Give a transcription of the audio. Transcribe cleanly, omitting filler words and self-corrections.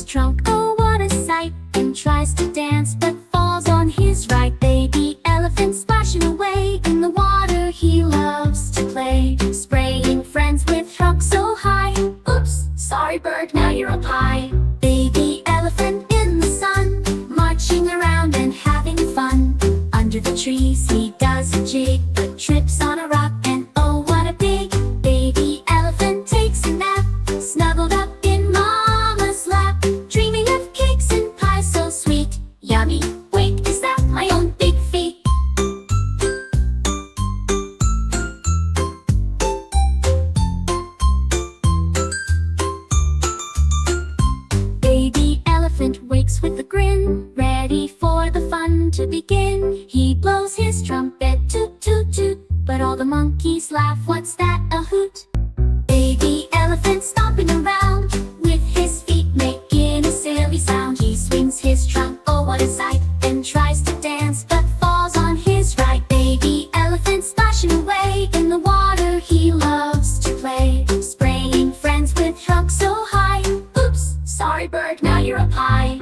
trunk, oh what a sight, and tries to dance but falls on his right. Baby elephant splashing away in the water, he loves to play, spraying friends with trunk so high. Oops, sorry bird, now you're up high. Baby elephant in the sun, marching around and having fun. Under the trees he does a jig, but trips on a rock, and oh what a big baby elephant takes a nap, snuggled up in mama's lap, dreaming of cakes and pies so sweet. Yummy, wait, is that my own big feet? Baby elephant wakes with a grin, ready for the fun to begin. He blows his trumpet, toot toot toot, but all the monkeys laugh, what's that, a hoot? Baby elephant stomping around, with his feet making a silly sound. He swings his trunk, oh what a sight, and tries to dance but falls on his right. Baby elephant splashing away in the water, he loves to play, spraying friends with trunk so high. Oops, sorry bird, now you're up high.